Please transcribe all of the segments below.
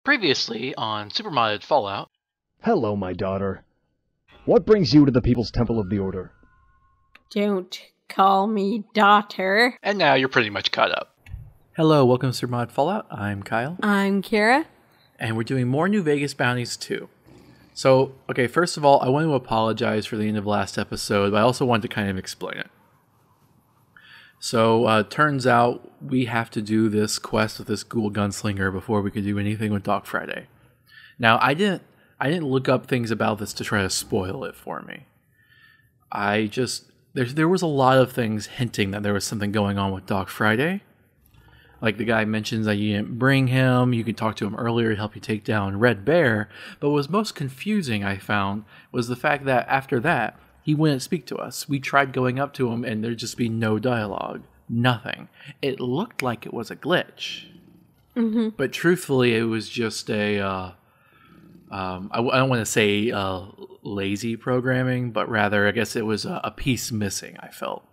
Previously on Supermodded Fallout. Hello, my daughter. What brings you to the People's Temple of the Order? Don't call me daughter. And now you're pretty much caught up. Hello, welcome to Supermodded Fallout. I'm Kyle. I'm Kira. And we're doing more New Vegas Bounties 2. So, okay, first of all, I want to apologize for the end of last episode, but I also want to kind of explain it. So, turns out we have to do this quest with this ghoul gunslinger before we could do anything with Doc Friday. Now, I didn't look up things about this to try to spoil it for me. There was a lot of things hinting that there was something going on with Doc Friday. Like the guy mentions that you didn't bring him, you could talk to him earlier to help you take down Red Bear. But what was most confusing, I found, was the fact that after that, he wouldn't speak to us. We tried going up to him and there'd just be no dialogue. Nothing. It looked like it was a glitch. Mm-hmm. But truthfully, it was just I don't want to say lazy programming, but rather, I guess it was a piece missing, I felt.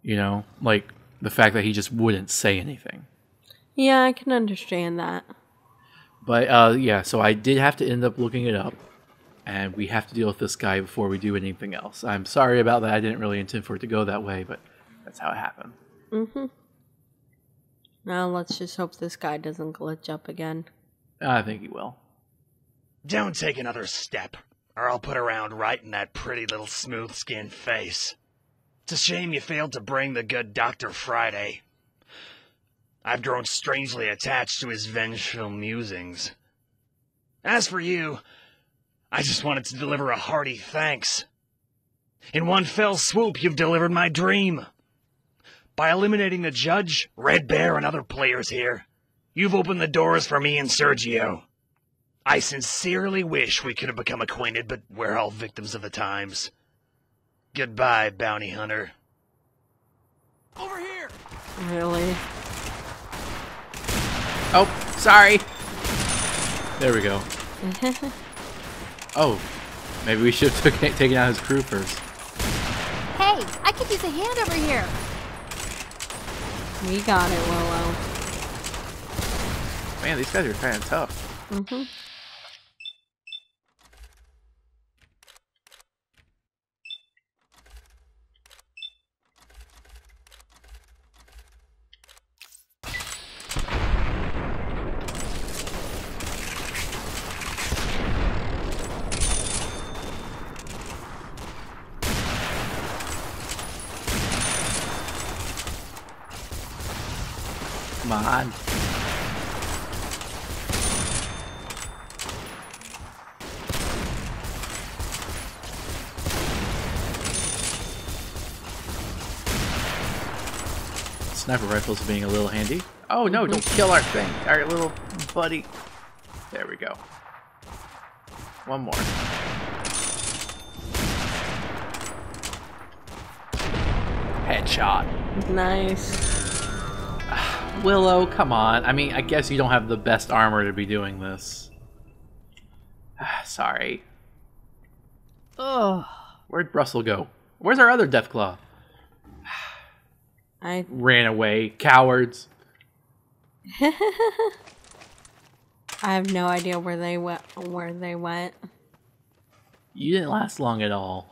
You know, like the fact that he just wouldn't say anything. Yeah, I can understand that. But yeah, so I did have to end up looking it up. And we have to deal with this guy before we do anything else. I'm sorry about that. I didn't really intend for it to go that way, but that's how it happened. Mm-hmm. Now let's just hope this guy doesn't glitch up again. I think he will. Don't take another step, or I'll put a round right in that pretty little smooth-skinned face. It's a shame you failed to bring the good Dr. Friday. I've grown strangely attached to his vengeful musings. As for you, I just wanted to deliver a hearty thanks. In one fell swoop, you've delivered my dream. By eliminating the judge, Red Bear, and other players here, you've opened the doors for me and Sergio. I sincerely wish we could have become acquainted, but we're all victims of the times. Goodbye, bounty hunter. Over here! Really? Oh, sorry. There we go. Oh, maybe we should have taken out his crew first. Hey, I could use a hand over here. We got it, Willow. Man, these guys are kind of tough. Mm-hmm. Come on. Sniper rifles being a little handy. Oh no, don't kill our thing. Our little buddy. There we go. One more. Headshot. Nice. Willow, come on. I mean, I guess you don't have the best armor to be doing this. Sorry. Ugh. Where'd Russell go? Where's our other Deathclaw? I Ran away. Cowards. I have no idea where they went. You didn't last long at all.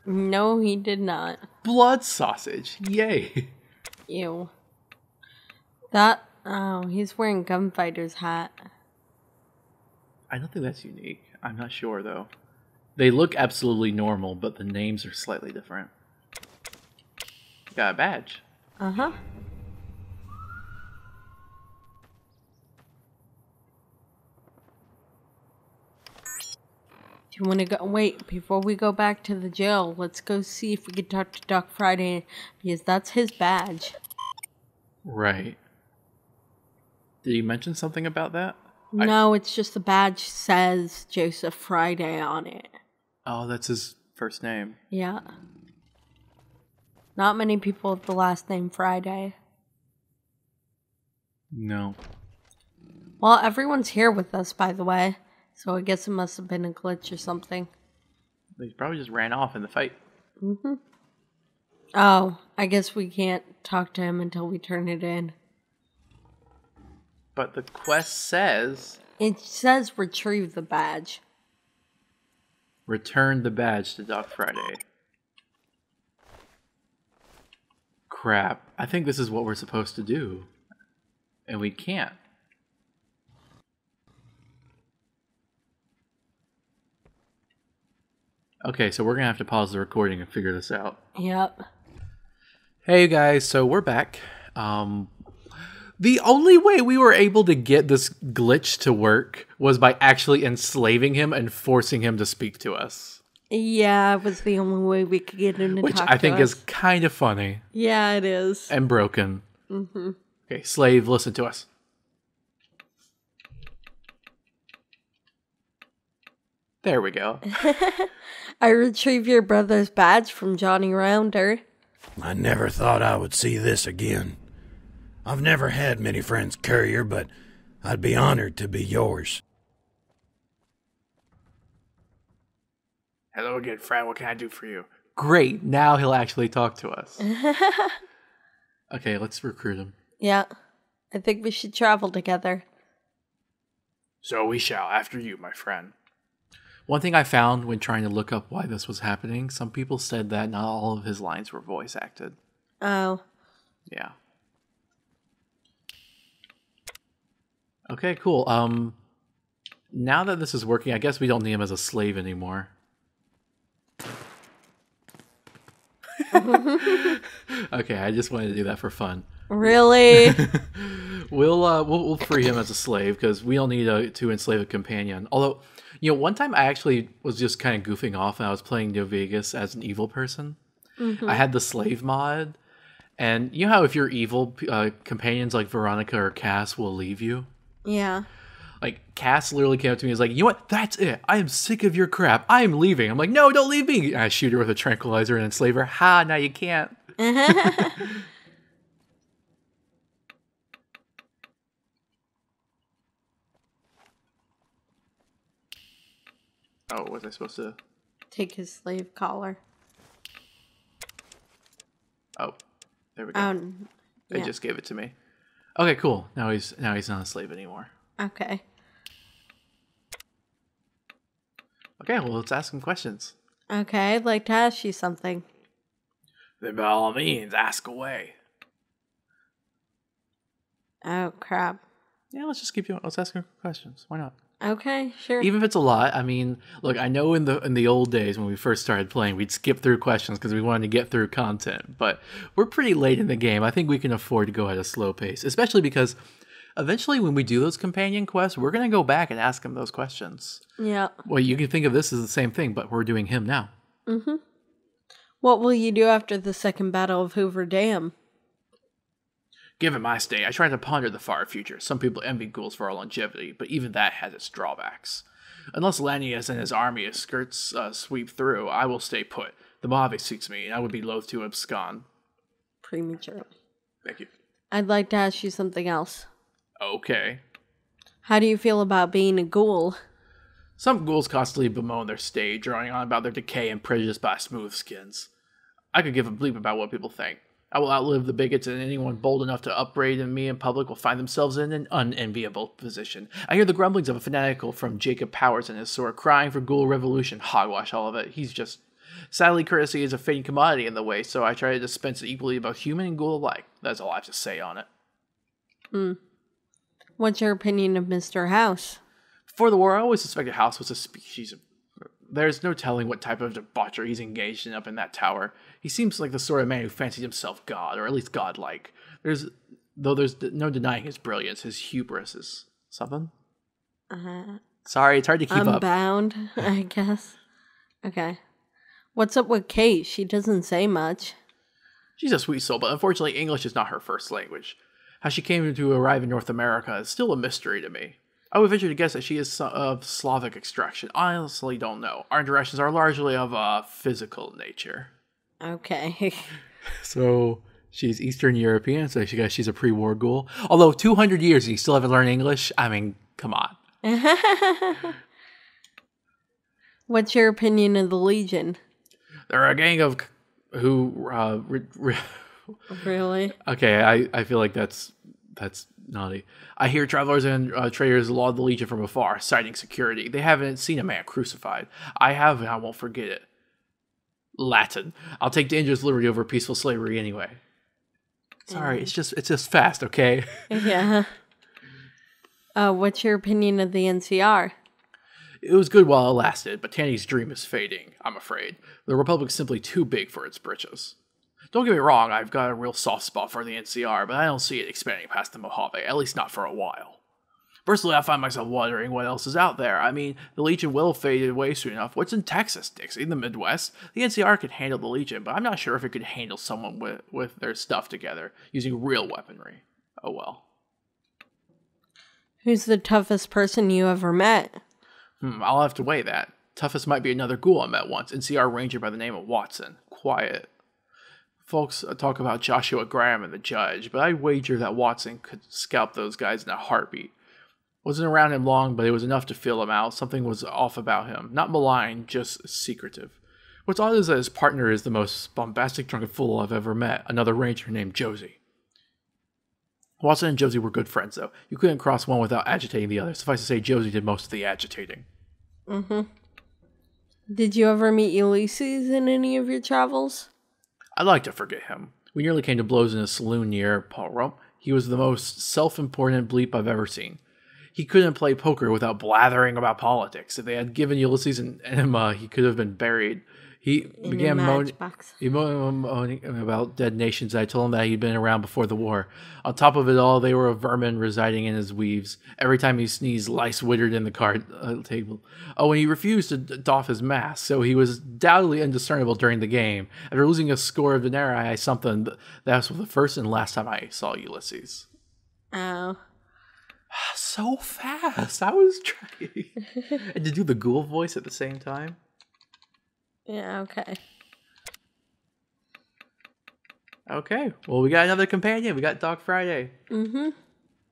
No, he did not. Blood sausage. Yay. Ew. Oh, he's wearing Gunfighter's hat. I don't think that's unique. I'm not sure, though. They look absolutely normal, but the names are slightly different. Got a badge. Uh-huh. Do you want to go? Wait, before we go back to the jail, let's go see if we can talk to Doc Friday, because that's his badge. Right. Did he mention something about that? No, it's just the badge says Joseph Friday on it. Oh, that's his first name. Yeah. Not many people with the last name Friday. No. Well, everyone's here with us, by the way. So I guess it must have been a glitch or something. He probably just ran off in the fight. Mm-hmm. Oh, I guess we can't talk to him until we turn it in. But the quest says It says retrieve the badge. Return the badge to Doc Friday. Crap. I think this is what we're supposed to do. And we can't. Okay, so we're going to have to pause the recording and figure this out. Yep. Hey guys, so we're back. The only way we were able to get this glitch to work was by actually enslaving him and forcing him to speak to us. Yeah, it was the only way we could get him to Which talk I think to is us. kind of funny. Yeah, it is. And broken. Mm-hmm. Okay, slave, listen to us. There we go. I retrieve your brother's badge from Johnny Rounder. I never thought I would see this again. I've never had many friends, Courier, but I'd be honored to be yours. Hello again, friend. What can I do for you? Great. Now he'll actually talk to us. Okay, let's recruit him. Yeah, I think we should travel together. So we shall, after you, my friend. One thing I found when trying to look up why this was happening, some people said that not all of his lines were voice acted. Oh. Yeah. Okay, cool. Now that this is working, I guess we don't need him as a slave anymore. Okay, I just wanted to do that for fun. Really? We'll free him as a slave because we don't need to enslave a companion. Although, you know, one time I actually was just kind of goofing off and I was playing New Vegas as an evil person. I had the slave mod, and you know how if you're evil, companions like Veronica or Cass will leave you. Yeah. Like, Cass literally came up to me and was like, you know what? That's it. I am sick of your crap. I am leaving. I'm like, no, don't leave me. And I shoot her with a tranquilizer and enslave her. Ha, now you can't. Oh, was I supposed to? Take his slave collar. Oh, there we go. They yeah. just gave it to me. Okay, cool. Now he's not a slave anymore. Okay. Okay, well, let's ask him questions. Okay, I'd like to ask you something. Then by all means, ask away. Oh, crap. Yeah, let's just keep going. Let's ask him questions. Why not? Okay, sure. Even if it's a lot, I mean, look, I know in the old days when we first started playing, we'd skip through questions because we wanted to get through content. But we're pretty late in the game. I think we can afford to go at a slow pace, especially because eventually when we do those companion quests, we're going to go back and ask him those questions. Yeah. Well, you can think of this as the same thing, but we're doing him now. Mm-hmm. What will you do after the second battle of Hoover Dam? Given my state, I try to ponder the far future. Some people envy ghouls for our longevity, but even that has its drawbacks. Unless Lanius and his army of skirts sweep through, I will stay put. The Mojave seeks me, and I would be loath to abscond. Prematurely. Thank you. I'd like to ask you something else. Okay. How do you feel about being a ghoul? Some ghouls constantly bemoan their state, drawing on about their decay and prejudice by smooth skins. I could give a bleep about what people think. I will outlive the bigots, and anyone bold enough to upbraid me in public will find themselves in an unenviable position. I hear the grumblings of a fanatical from Jacob Powers and his sword, crying for ghoul revolution. Hogwash all of it. He's just... Sadly, courtesy is a fading commodity in the way, so I try to dispense it equally about human and ghoul alike. That's all I have to say on it. What's your opinion of Mr. House? Before the war, I always suspected House was a species of... There's no telling what type of debauchery he's engaged in up in that tower. He seems like the sort of man who fancies himself god, or at least godlike. There's no denying his brilliance, his hubris is something. Sorry, it's hard to keep up. Unbound, I guess. Okay. What's up with Kate? She doesn't say much. She's a sweet soul, but unfortunately English is not her first language. How she came to arrive in North America is still a mystery to me. I would venture to guess that she is of Slavic extraction. I honestly don't know. Our interactions are largely of a physical nature. Okay. So she's Eastern European, so she's a pre-war ghoul. Although 200 years and you still haven't learned English, I mean, come on. What's your opinion of the Legion? They're a gang of who... Really? Okay, I feel like that's That's naughty. I hear travelers and traders laud the Legion from afar, citing security. They haven't seen a man crucified. I have, and I won't forget it. Latin. I'll take dangerous liberty over peaceful slavery anyway. Sorry, it's just fast, okay? Yeah. What's your opinion of the NCR? It was good while it lasted, but Tanny's dream is fading, I'm afraid. The Republic's simply too big for its britches. Don't get me wrong, I've got a real soft spot for the NCR, but I don't see it expanding past the Mojave, at least not for a while. Personally, I find myself wondering what else is out there. I mean, the Legion will fade away soon enough. What's in Texas, Dixie, the Midwest? The NCR could handle the Legion, but I'm not sure if it could handle someone with their stuff together, using real weaponry. Oh well. Who's the toughest person you ever met? I'll have to weigh that. Toughest might be another ghoul I met once, NCR Ranger by the name of Watson. Quiet. Folks talk about Joshua Graham and the Judge, but I wager that Watson could scalp those guys in a heartbeat. Wasn't around him long, but it was enough to feel him out. Something was off about him. Not malign, just secretive. What's odd is that his partner is the most bombastic drunken fool I've ever met, another ranger named Josie. Watson and Josie were good friends, though. You couldn't cross one without agitating the other. Suffice to say, Josie did most of the agitating. Did you ever meet Ulysses in any of your travels? I'd like to forget him. We nearly came to blows in a saloon near Paul Rome. He was the most self-important bleep I've ever seen. He couldn't play poker without blathering about politics. If they had given Ulysses an enema, he could have been buried. He began moaning about dead nations. I told him that he'd been around before the war. On top of it all, they were a vermin residing in his weaves. Every time he sneezed, lice withered in the card table. Oh, and he refused to doff his mask, so he was doubly indiscernible during the game. After losing a score of denarii, something that was the first and last time I saw Ulysses. Oh. So fast. I was trying. And to do the ghoul voice at the same time. Yeah, okay. Okay, well, we got another companion. We got Doc Friday.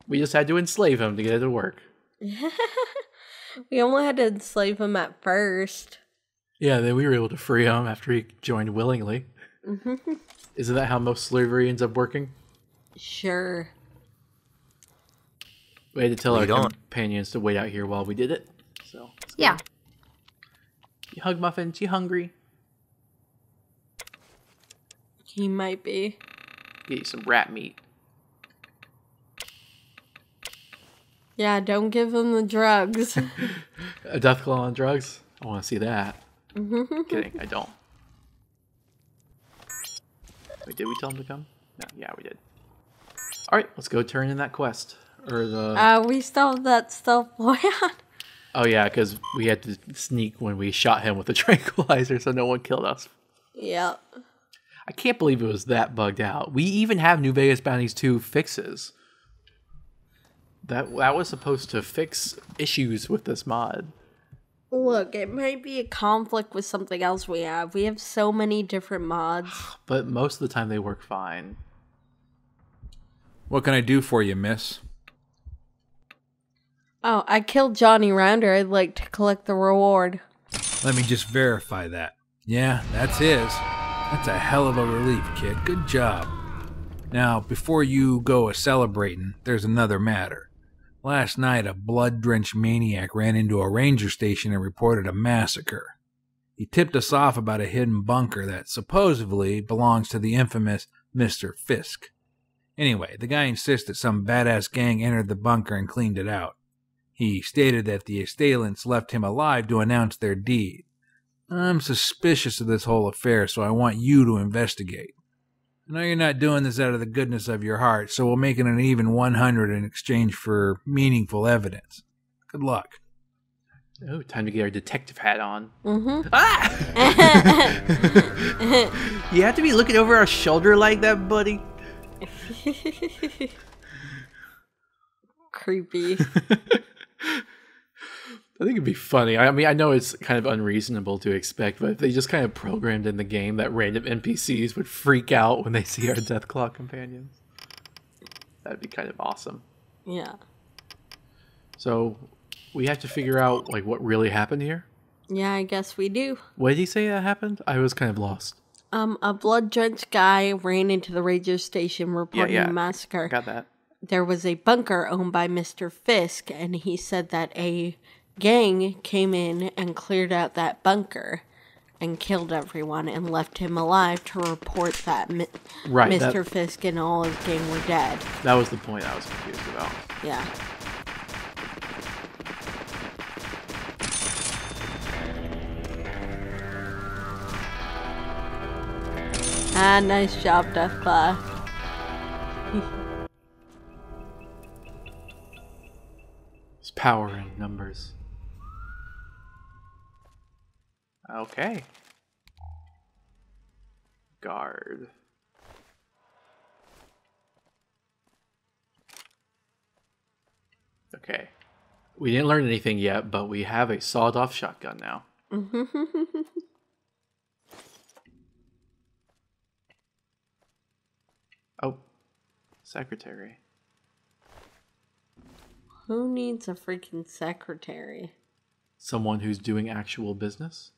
We just had to enslave him to get it to work. We only had to enslave him at first. Yeah, then we were able to free him after he joined willingly. Isn't that how most slavery ends up working? Sure. We had to tell our companions to wait out here while we did it. So Yeah. You hug muffins, you hungry? He might be. Get you some rat meat. Yeah, don't give him the drugs. A death claw on drugs? I want to see that. Kidding, I don't. Wait, did we tell him to come? No, yeah, we did. Alright, let's go turn in that quest. Or the... we still have that stealth boy on. Oh yeah, because we had to sneak when we shot him with the tranquilizer so no one killed us. Yeah. I can't believe it was that bugged out. We even have new Vegas Bounties II fixes. That was supposed to fix issues with this mod. Look, it might be a conflict with something else we have. We have so many different mods. But most of the time they work fine. What can I do for you, miss? Oh, I killed Johnny Rounder. I'd like to collect the reward. Let me just verify that. Yeah, that's his. That's a hell of a relief, kid. Good job. Now, before you go a-celebrating, there's another matter. Last night, a blood-drenched maniac ran into a ranger station and reported a massacre. He tipped us off about a hidden bunker that supposedly belongs to the infamous Mr. Fisk. Anyway, the guy insists that some badass gang entered the bunker and cleaned it out. He stated that the assailants left him alive to announce their deed. I'm suspicious of this whole affair, so I want you to investigate. I know you're not doing this out of the goodness of your heart, so we'll make it an even 100 in exchange for meaningful evidence. Good luck. Oh, time to get our detective hat on. Ah! You have to be looking over our shoulder like that, buddy. Creepy. I think it'd be funny. I mean, I know it's kind of unreasonable to expect, but if they just kind of programmed in the game that random NPCs would freak out when they see our Deathclaw companions, that'd be kind of awesome. Yeah. So we have to figure out like what really happened here. Yeah, I guess we do. What did he say that happened? I was kind of lost. A blood-drenched guy ran into the ranger station reporting a massacre. Got that. there was a bunker owned by Mr. Fisk, and he said that a gang came in and cleared out that bunker and killed everyone and left him alive to report that Mr. Fisk and all his gang were dead. That was the point I was confused about. Yeah. Ah, nice job, Deathclaw. It's power in numbers. Okay. Guard. Okay. We didn't learn anything yet, but we have a sawed-off shotgun now. Oh. Secretary. Who needs a freaking secretary? Someone who's doing actual business?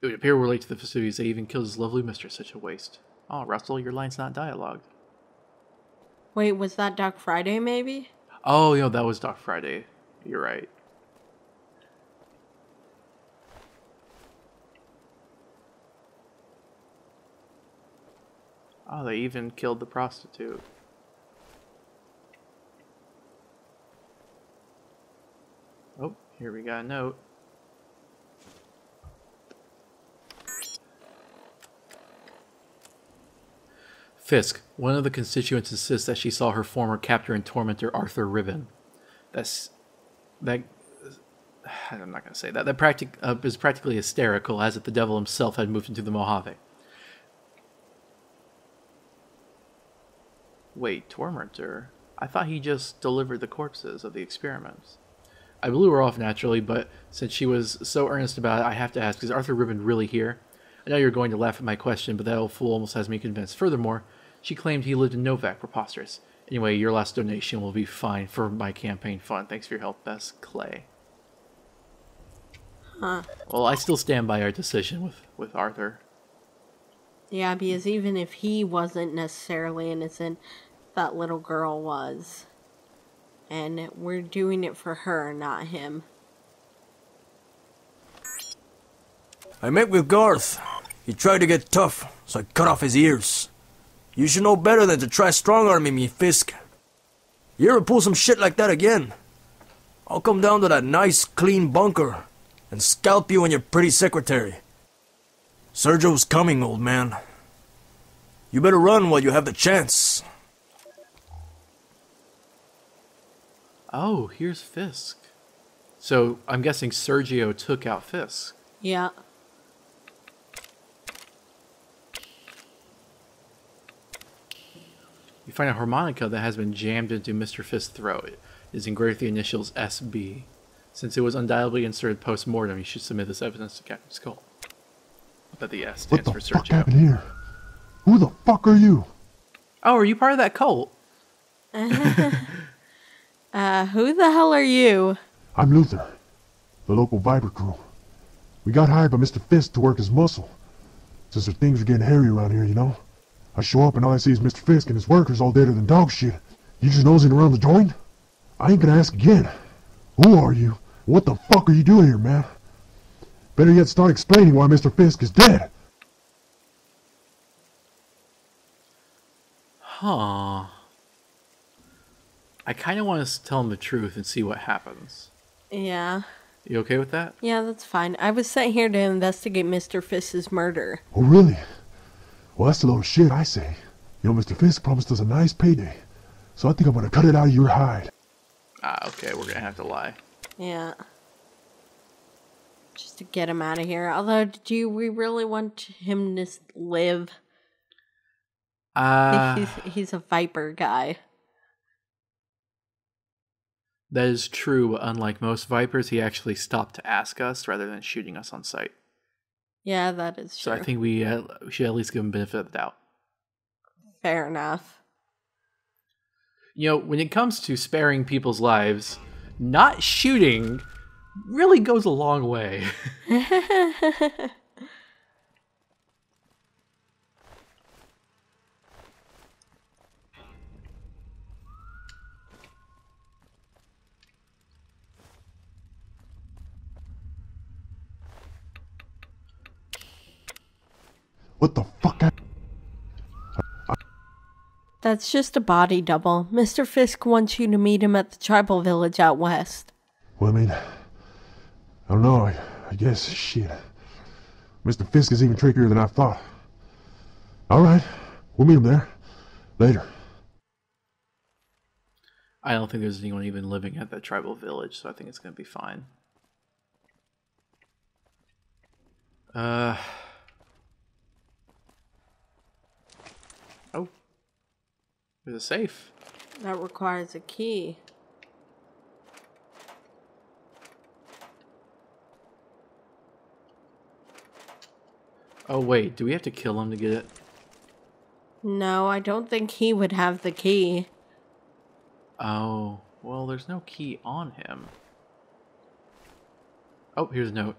It would appear we're late to the festivities. They even killed his lovely mistress. Such a waste. Oh, Russell, your line's not dialogued. Wait, was that Doc Friday, maybe? Oh, that was Doc Friday. You're right. Oh, they even killed the prostitute. Oh, here we got a note. Fisk, one of the constituents insists that she saw her former captor and tormentor Arthur Ribbon. I'm not going to say that. That is practically hysterical, as if the devil himself had moved into the Mojave. Wait, tormentor? I thought he just delivered the corpses of the experiments. I blew her off naturally, but since she was so earnest about it, I have to ask, is Arthur Ribbon really here? I know you're going to laugh at my question, but that old fool almost has me convinced. Furthermore, she claimed he lived in NVEC. Preposterous. Anyway, your last donation will be fine for my campaign fund. Thanks for your help, Best Clay. Huh. Well, I still stand by our decision with Arthur. Yeah, because even if he wasn't necessarily innocent, that little girl was. And we're doing it for her, not him. I met with Garth. He tried to get tough, so I cut off his ears. You should know better than to try strong-arming me, Fisk. You ever pull some shit like that again, I'll come down to that nice, clean bunker and scalp you and your pretty secretary. Sergio's coming, old man. You better run while you have the chance. Oh, here's Fisk. So, I'm guessing Sergio took out Fisk. Yeah. You find a harmonica that has been jammed into Mr. Fisk's throat. It is engraved with the initials SB. Since it was undoubtedly inserted post-mortem, you should submit this evidence to Captain Skull. But the S stands for Sergio. What the fuck happened here? Who the fuck are you? Oh, are you part of that cult? Who the hell are you? I'm Luther, the local Viper crew. We got hired by Mr. Fisk to work his muscle. Since things are getting hairy around here, you know. I show up and all I see is Mr. Fisk and his workers all deader than dog shit. You just nosing around the joint? I ain't gonna ask again. Who are you? What the fuck are you doing here, man? Better yet start explaining why Mr. Fisk is dead. Huh. I kind of want to tell him the truth and see what happens. Yeah. You okay with that? Yeah, that's fine. I was sent here to investigate Mr. Fisk's murder. Oh, really? Well, that's a load of shit, I say. You know, Mr. Fisk promised us a nice payday. So I think I'm gonna cut it out of your hide. Ah, okay, we're gonna have to lie. Yeah. Just to get him out of here. Although, do we really want him to live? He's a Viper guy. That is true, but unlike most Vipers, he actually stopped to ask us rather than shooting us on sight. Yeah, that is true. So I think we should at least give him benefit of the doubt. Fair enough. You know, when it comes to sparing people's lives, not shooting really goes a long way. What the fuck? That's just a body double. Mr. Fisk wants you to meet him at the tribal village out west. Well, I mean, I don't know. I guess, shit. Mr. Fisk is even trickier than I thought. All right, we'll meet him there. Later. I don't think there's anyone even living at that tribal village, so I think it's going to be fine. Oh. There's a safe. That requires a key. Oh, wait. Do we have to kill him to get it? No, I don't think he would have the key. Oh. Well, there's no key on him. Oh, here's a note.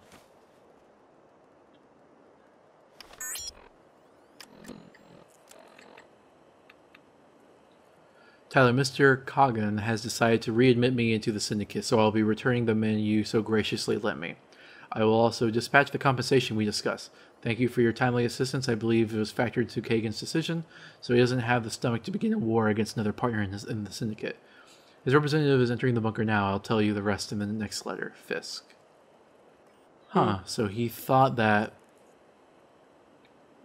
Tyler, Mr. Cogan has decided to readmit me into the syndicate, so I'll be returning the men you so graciously lent me. I will also dispatch the compensation we discussed. Thank you for your timely assistance. I believe it was factored into Kagan's decision, so he doesn't have the stomach to begin a war against another partner in the syndicate. His representative is entering the bunker now. I'll tell you the rest in the next letter. Fisk. Huh, so he thought that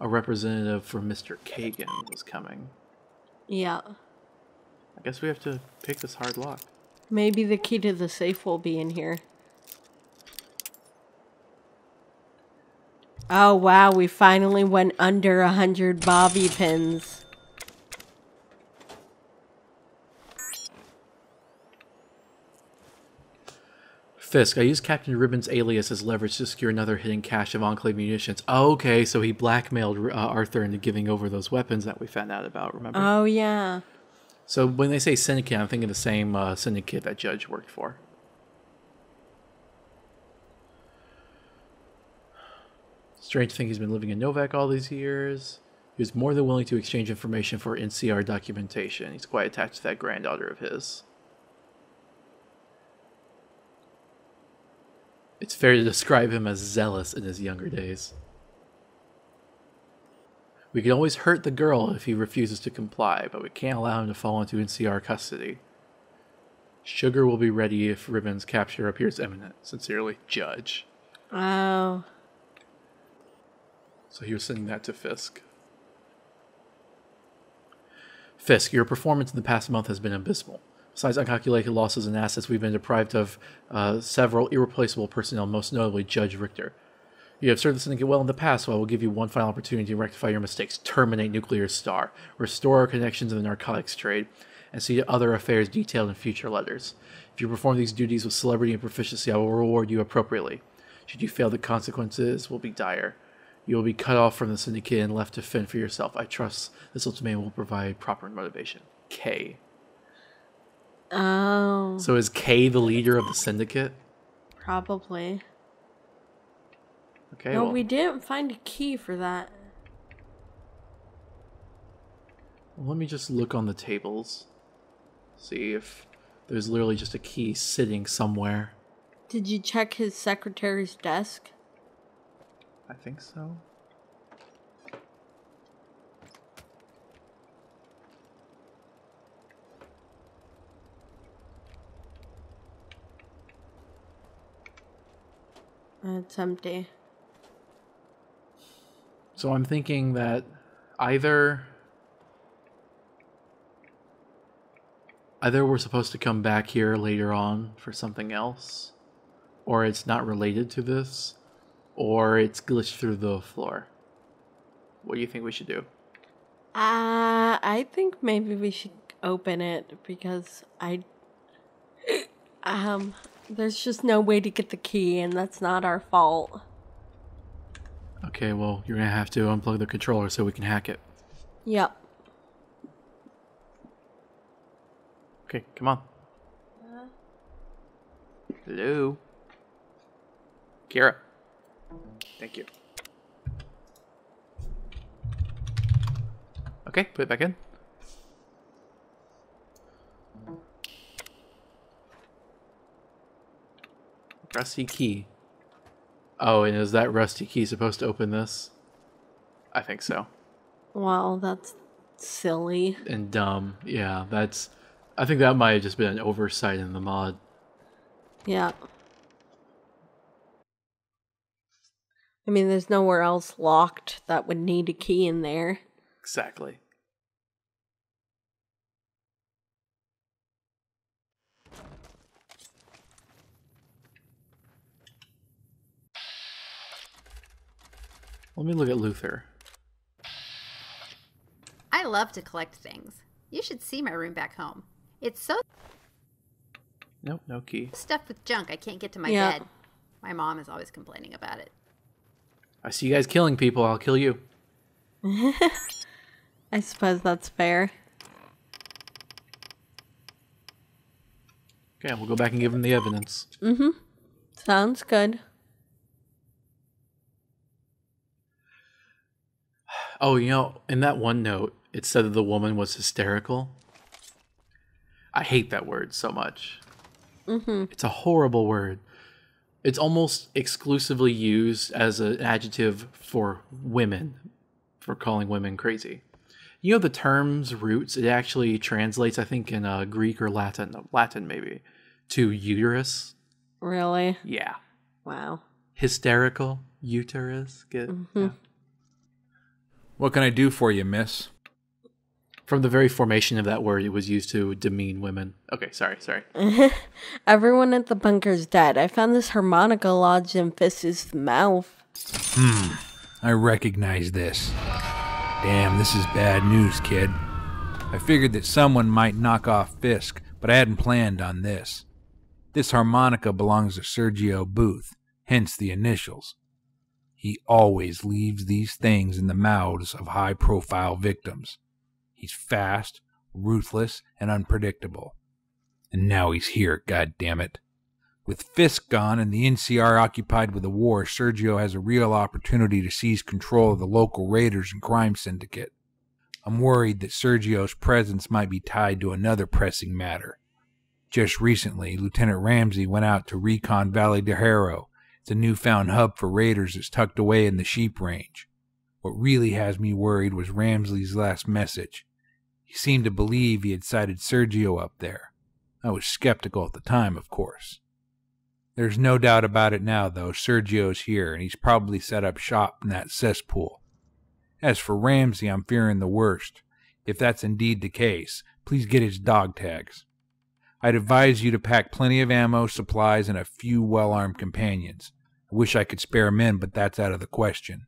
a representative from Mr. Kagan was coming. Yeah. I guess we have to pick this hard lock. Maybe the key to the safe will be in here. Oh wow, we finally went under 100 bobby pins. Fisk, I used Captain Ribbon's alias as leverage to secure another hidden cache of Enclave munitions. Oh, okay, so he blackmailed Arthur into giving over those weapons that we found out about, remember? Oh yeah. So when they say syndicate, I'm thinking the same syndicate that Judge worked for. Strange to think he's been living in Novak all these years. He was more than willing to exchange information for NCR documentation. He's quite attached to that granddaughter of his. It's fair to describe him as zealous in his younger days. We can always hurt the girl if he refuses to comply, but we can't allow him to fall into NCR custody. Sugar will be ready if Ribbon's capture appears imminent. Sincerely, Judge. Oh. So he was sending that to Fisk. Fisk, your performance in the past month has been abysmal. Besides uncalculated losses and assets, we've been deprived of several irreplaceable personnel, most notably Judge Richter. You have served the Syndicate well in the past, so I will give you one final opportunity to rectify your mistakes. Terminate Nuclear Star, restore our connections in the narcotics trade, and see to other affairs detailed in future letters. If you perform these duties with celebrity and proficiency, I will reward you appropriately. Should you fail, the consequences will be dire. You will be cut off from the Syndicate and left to fend for yourself. I trust this ultimatum will provide proper motivation. K. Oh. So is K the leader of the Syndicate? Probably. Okay, No, well, we didn't find a key for that. let me just look on the tables. See if there's literally just a key sitting somewhere. Did you check his secretary's desk? I think so. It's empty. So I'm thinking that either we're supposed to come back here later on for something else, or it's not related to this, or it's glitched through the floor. What do you think we should do? I think maybe we should open it because there's just no way to get the key and that's not our fault. Okay, well, you're gonna have to unplug the controller so we can hack it. Yep. Okay, come on. Hello? Kira. Thank you. Okay, put it back in. Rusty key. Oh, and is that rusty key supposed to open this? I think so. Well, that's silly. And dumb. Yeah, I think that might have just been an oversight in the mod. Yeah. I mean, there's nowhere else locked that would need a key in there. Exactly. Let me look at Luther. I love to collect things. You should see my room back home. It's so Nope, no key. stuffed with junk I can't get to my Yeah. bed. My mom is always complaining about it. I see you guys killing people, I'll kill you. I suppose that's fair. Okay, we'll go back and give him the evidence. Sounds good. Oh, you know, in that one note, it said that the woman was hysterical. I hate that word so much. It's a horrible word. It's almost exclusively used as an adjective for women, for calling women crazy. You know the term's roots, it actually translates, I think, in Greek or Latin maybe, to uterus. Really? Yeah. Wow. Hysterical, uterus. Get, yeah. What can I do for you, miss? From the very formation of that word, it was used to demean women. Okay, sorry. Everyone at the bunker's dead. I found this harmonica lodged in Fisk's mouth. I recognize this. Damn, this is bad news, kid. I figured that someone might knock off Fisk, but I hadn't planned on this. This harmonica belongs to Sergio Booth, hence the initials. He always leaves these things in the mouths of high-profile victims. He's fast, ruthless, and unpredictable. And now he's here, goddammit. With Fisk gone and the NCR occupied with the war, Sergio has a real opportunity to seize control of the local raiders and crime syndicate. I'm worried that Sergio's presence might be tied to another pressing matter. Just recently, Lieutenant Ramsey went out to recon Valley de Haro. It's a newfound hub for raiders that's tucked away in the sheep range. What really has me worried was Ramsey's last message. He seemed to believe he had sighted Sergio up there. I was skeptical at the time, of course. There's no doubt about it now, though. Sergio's here, and he's probably set up shop in that cesspool. As for Ramsey, I'm fearing the worst. If that's indeed the case, please get his dog tags. I'd advise you to pack plenty of ammo, supplies, and a few well-armed companions. I wish I could spare men, but that's out of the question.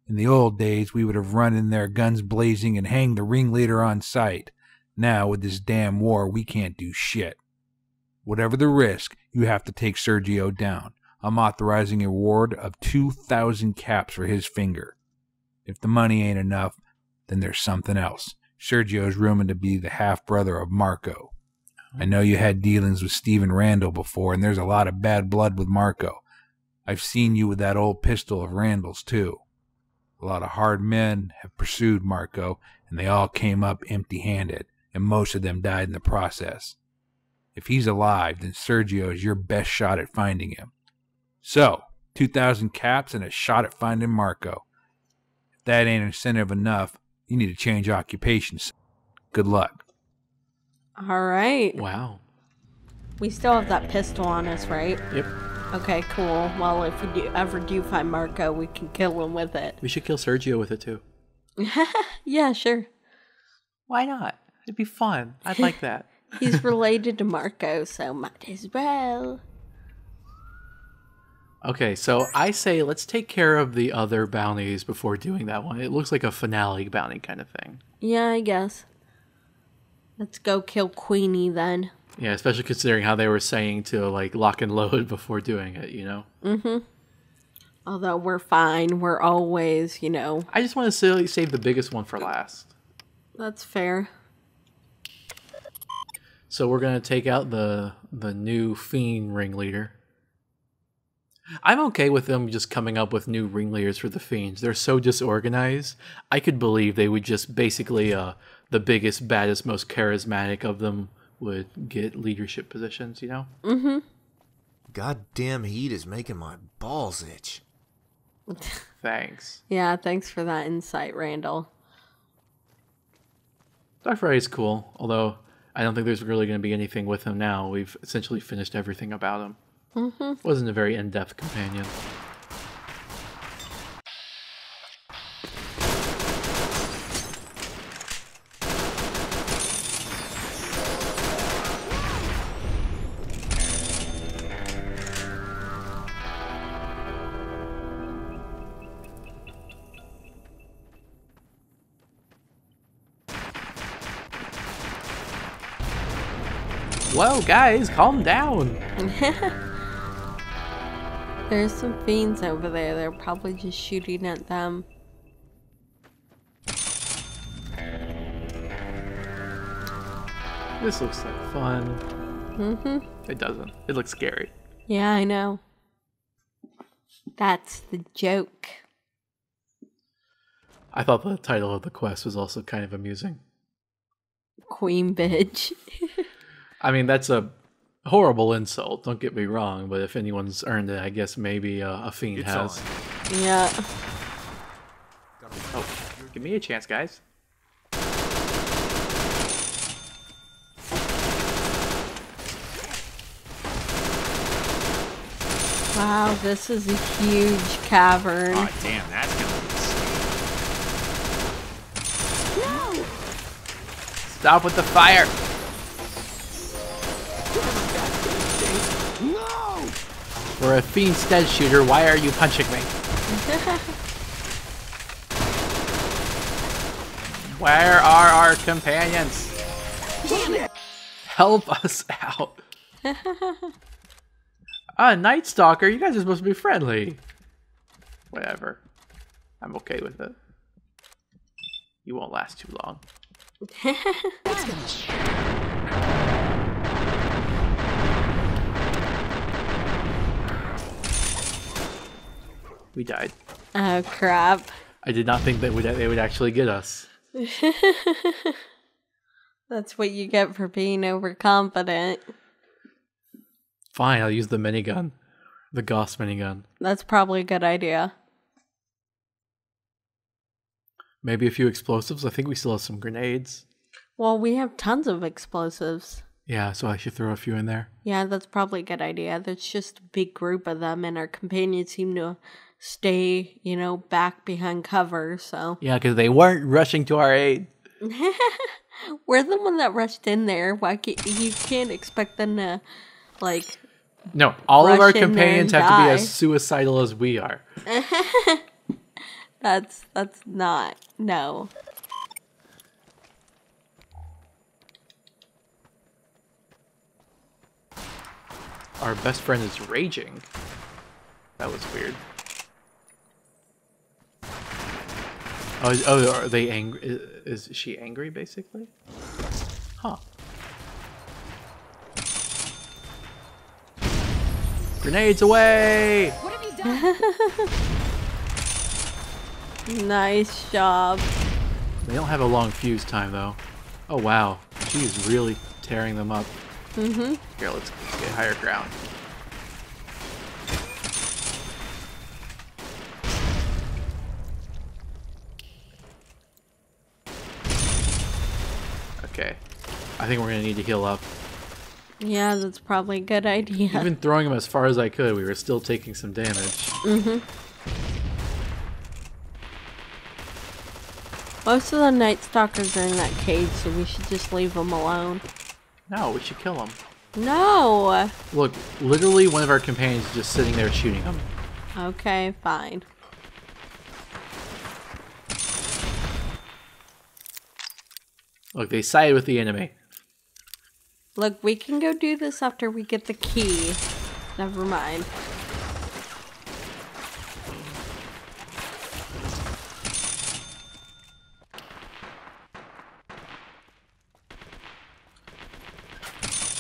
In the old days, we would have run in there guns blazing and hanged the ringleader on sight. Now, with this damn war, we can't do shit. Whatever the risk, you have to take Sergio down. I'm authorizing a reward of 2,000 caps for his finger. If the money ain't enough, then there's something else. Sergio's rumored to be the half-brother of Marco. I know you had dealings with Stephen Randall before, and there's a lot of bad blood with Marco. I've seen you with that old pistol of Randall's, too. A lot of hard men have pursued Marco, and they all came up empty-handed, and most of them died in the process. If he's alive, then Sergio is your best shot at finding him. So, 2,000 caps and a shot at finding Marco. If that ain't incentive enough, you need to change occupations. Good luck. All right. Wow. We still have that pistol on us, right? Yep. Okay, cool. Well, if we ever do find Marco, we can kill him with it. We should kill Sergio with it, too. Yeah, sure. Why not? It'd be fun. I'd like that. He's related to Marco, so might as well. Okay, so I say let's take care of the other bounties before doing that one. It looks like a finale bounty kind of thing. Yeah, I guess. Let's go kill Queenie then. Yeah, especially considering how they were saying to, like, lock and load before doing it, you know? Mm-hmm. Although we're fine. We're always, you know. I just want to save the biggest one for last. That's fair. So we're going to take out the new Fiend ringleader. I'm okay with them just coming up with new ringleaders for the Fiends. They're so disorganized. I could believe they would just basically, the biggest, baddest, most charismatic of them would get leadership positions, you know? Mm-hmm. Goddamn heat is making my balls itch. Thanks. Yeah, thanks for that insight, Randall. Dr. Friday's cool, although I don't think there's really going to be anything with him now. We've essentially finished everything about him. Wasn't a very in-depth companion. Whoa, guys, calm down. There's some fiends over there. They're probably just shooting at them. This looks like fun. It doesn't. It looks scary. Yeah, I know. That's the joke. I thought the title of the quest was also kind of amusing. Queen bitch. I mean, that's a horrible insult, don't get me wrong, but if anyone's earned it, I guess maybe a fiend has. Yeah. Oh, give me a chance, guys. Wow, this is a huge cavern. Oh, damn, that's gonna be sweet. No! Stop with the fire! No! We're a fiend stead shooter, why are you punching me? Where are our companions? Help us out. Night Stalker, you guys are supposed to be friendly. Whatever. I'm okay with it. You won't last too long. We died. Oh, crap. I did not think that they would actually get us. That's what you get for being overconfident. Fine, I'll use the minigun. The Gauss minigun. That's probably a good idea. Maybe a few explosives. I think we still have some grenades. Well, we have tons of explosives. Yeah, so I should throw a few in there. Yeah, that's probably a good idea. There's just a big group of them, and our companions seem to stay, back behind cover, so. Yeah, because they weren't rushing to our aid. We're the one that rushed in there. Why can't you can't expect them to, No, all of our rush in there companions and have to be die. as suicidal as we are. That's not, no. Our best friend is raging. That was weird. Oh, are they angry? Is she angry, basically? Huh. Grenades away! What have you done? Nice job. They don't have a long fuse time, though. Oh, wow. She's really tearing them up. Mm-hmm. Here, let's get higher ground. Okay. I think we're going to need to heal up. Yeah, that's probably a good idea. Even throwing them as far as I could, we were still taking some damage. Mm-hmm. Most of the Night Stalkers are in that cage, so we should just leave them alone. No, we should kill them. No! Look, literally one of our companions is just sitting there shooting them. Okay, fine. Look, they sided with the enemy. Look, we can go do this after we get the key. Never mind.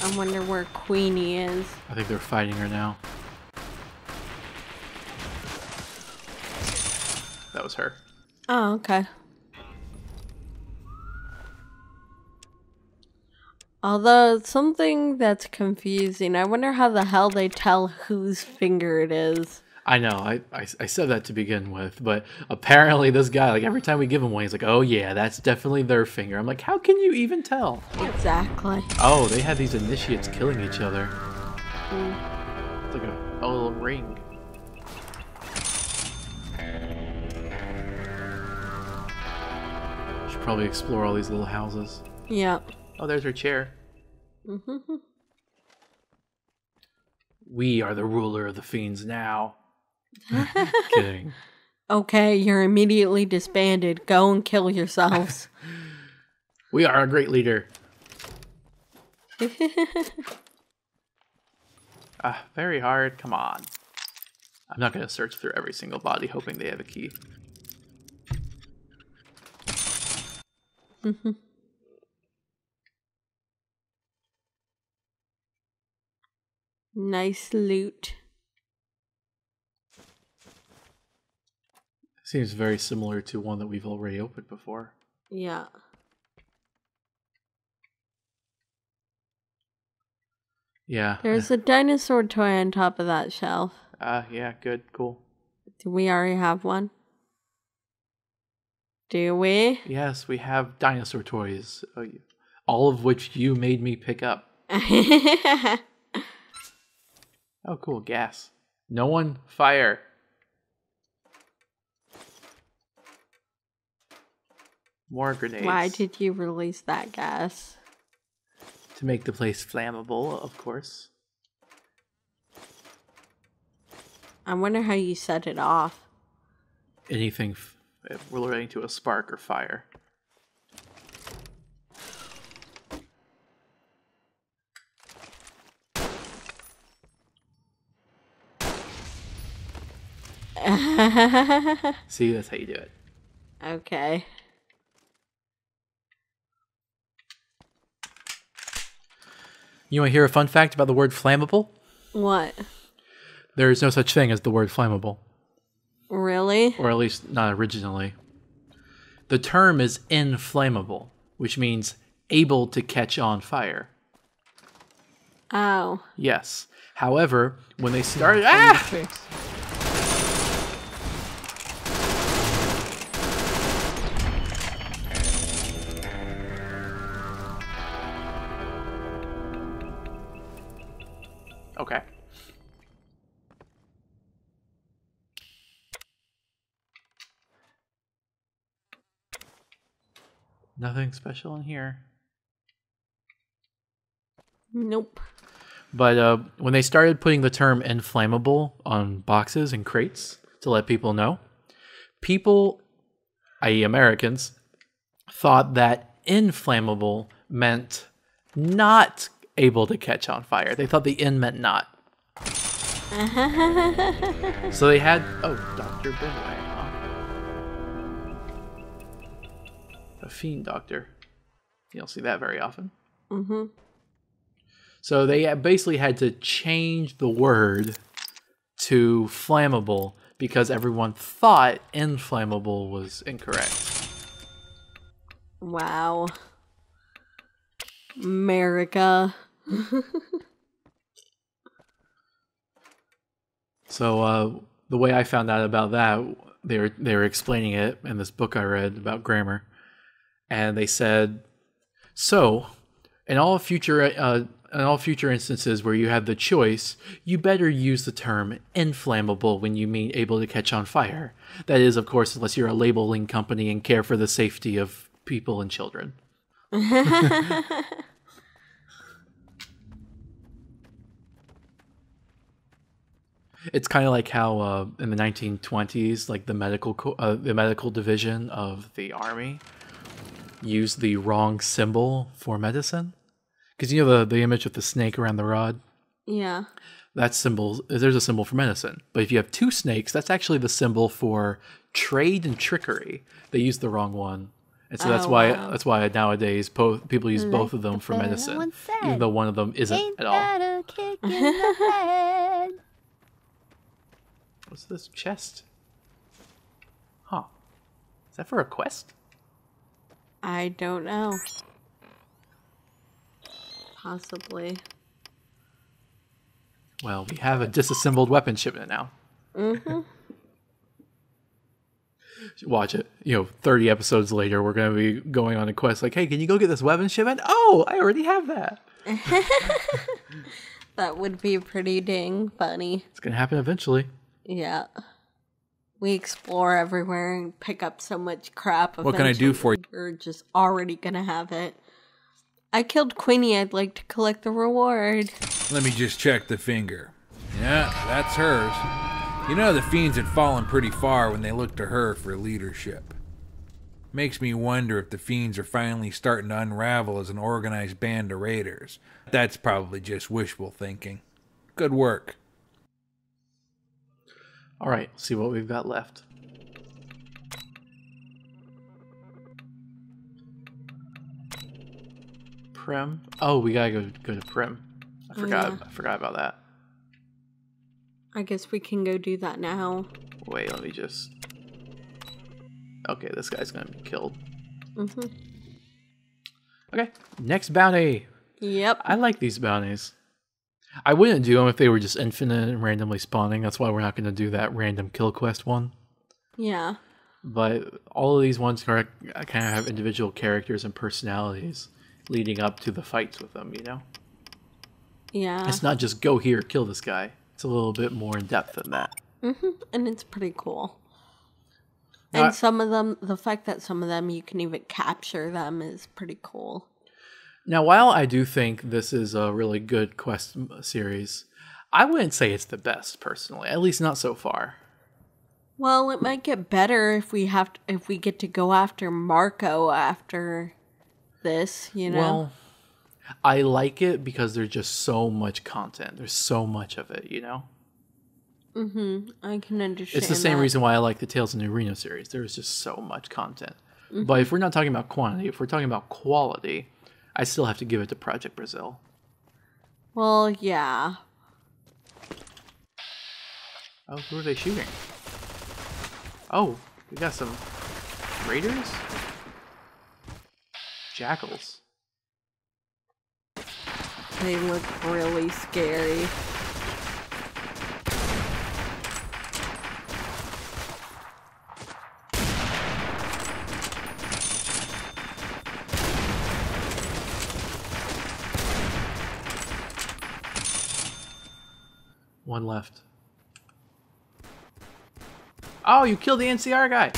I wonder where Queenie is. I think they're fighting her now. That was her. Oh, okay. Although, something that's confusing. I wonder how the hell they tell whose finger it is. I know. I said that to begin with, but apparently this guy, like every time we give him one, he's like, "Oh yeah, that's definitely their finger." I'm like, how can you even tell? Exactly. Oh, they have these initiates killing each other. Mm. It's like a little ring. Should probably explore all these little houses. Yep. Oh, there's her chair. Mm-hmm. We are the ruler of the fiends now. Kidding. Okay, you're immediately disbanded. Go and kill yourselves. We are a great leader. Very hard. Come on. I'm not going to search through every single body hoping they have a key. Mm-hmm. Nice loot. Seems very similar to one that we've already opened before. Yeah. Yeah. There's a dinosaur toy on top of that shelf. Yeah, good, cool. Do we already have one? Do we? Yes, we have dinosaur toys. All of which you made me pick up. Oh, cool, gas. No one, fire. More grenades. Why did you release that gas? To make the place flammable, of course. I wonder how you set it off. Anything relating to a spark or fire. See, that's how you do it. Okay. You want to hear a fun fact about the word flammable? What? There is no such thing as the word flammable. Really? Or at least not originally. The term is inflammable, which means able to catch on fire. Oh. Yes. However, when they started... Okay. Nothing special in here. Nope. But when they started putting the term inflammable on boxes and crates to let people know, people, i.e. Americans, thought that inflammable meant not able to catch on fire. They thought the in meant not. So they had... Oh, Dr. Benway, huh? A fiend doctor. You don't see that very often. Mm-hmm. So they basically had to change the word to flammable because everyone thought inflammable was incorrect. Wow. America. So the way I found out about that, they were explaining it in this book I read about grammar, and they said, so in all future instances where you have the choice, you better use the term inflammable when you mean able to catch on fire. That is, of course, unless you're a labeling company and care for the safety of people and children. It's kind of like how in the 1920s, like the medical division of the army used the wrong symbol for medicine. Because you know the image with the snake around the rod? Yeah. That symbol, there's a symbol for medicine. But if you have two snakes, that's actually the symbol for trade and trickery. They used the wrong one. And so that's why nowadays people use both of them for medicine. Even though one of them isn't at all. That a kick in the head? What's this chest? Huh. Is that for a quest? I don't know. Possibly. Well, we have a disassembled weapon shipment now. Mm-hmm. Watch it. 30 episodes later, we're going to be going on a quest like, hey, can you go get this weapon shipment? Oh, I already have that. That would be pretty dang funny. It's going to happen eventually. Yeah. We explore everywhere and pick up so much crap. What can I do for you? We're just already going to have it. I killed Queenie. I'd like to collect the reward. Let me just check the finger. Yeah, that's hers. The fiends had fallen pretty far when they looked to her for leadership. Makes me wonder if the fiends are finally starting to unravel as an organized band of raiders. That's probably just wishful thinking. Good work. All right, let's see what we've got left. Prim. Oh, we gotta go to Prim. I forgot about that. I guess we can go do that now. Wait, let me just... Okay, this guy's gonna be killed. Mm-hmm. Okay, next bounty. Yep. I like these bounties. I wouldn't do them if they were just infinite and randomly spawning. That's why we're not gonna do that random kill quest one. Yeah. But all of these ones kind of have individual characters and personalities leading up to the fights with them, Yeah. It's not just go here, kill this guy. It's a little bit more in depth than that. Mm-hmm. And it's pretty cool. Now, And some of them, the fact that some of them you can even capture them is pretty cool. Now, while I do think this is a really good quest series, I wouldn't say it's the best personally. At least not so far. Well, it might get better if we get to go after Marco after this, Well, I like it because there's just so much content. There's so much of it, Mm-hmm. I can understand. It's the same that. reason why I like the Tales of New Reno series. There's just so much content. Mm-hmm. But if we're not talking about quantity, if we're talking about quality, I still have to give it to Project Brazil. Well, yeah. Oh, who are they shooting? Oh, we got some raiders? Jackals. They look really scary. One left. Oh, you killed the NCR guy!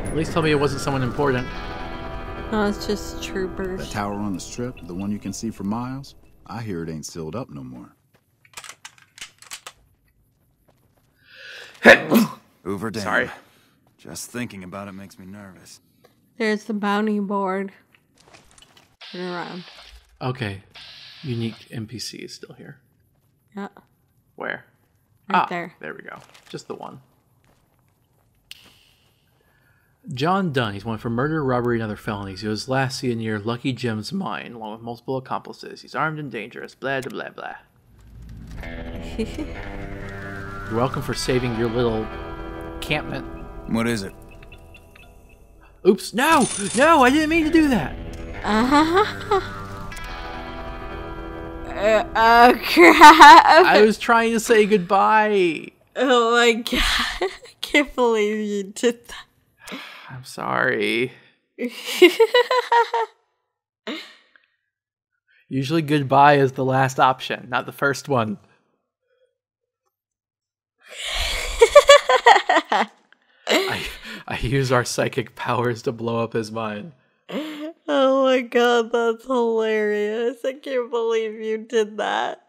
At least tell me it wasn't someone important. No, it's just troopers. The tower on the strip, the one you can see for miles, I hear it ain't sealed up no more. Hoover Dam. Sorry. Just thinking about it makes me nervous. There's the bounty board. Turn around. Okay. Unique NPC is still here. Yeah. Where? Right there. There we go. Just the one. John Dunn. He's wanted for murder, robbery, and other felonies. He was last seen near Lucky Jim's mine, along with multiple accomplices. He's armed and dangerous. Blah, blah, blah, blah. You're welcome for saving your little encampment. What is it? Oops. No! No, I didn't mean to do that. Oh, crap. I was trying to say goodbye. Oh, my God. I can't believe you did that. I'm sorry. Usually goodbye is the last option, not the first one. I use our psychic powers to blow up his mind. Oh my God, that's hilarious. I can't believe you did that.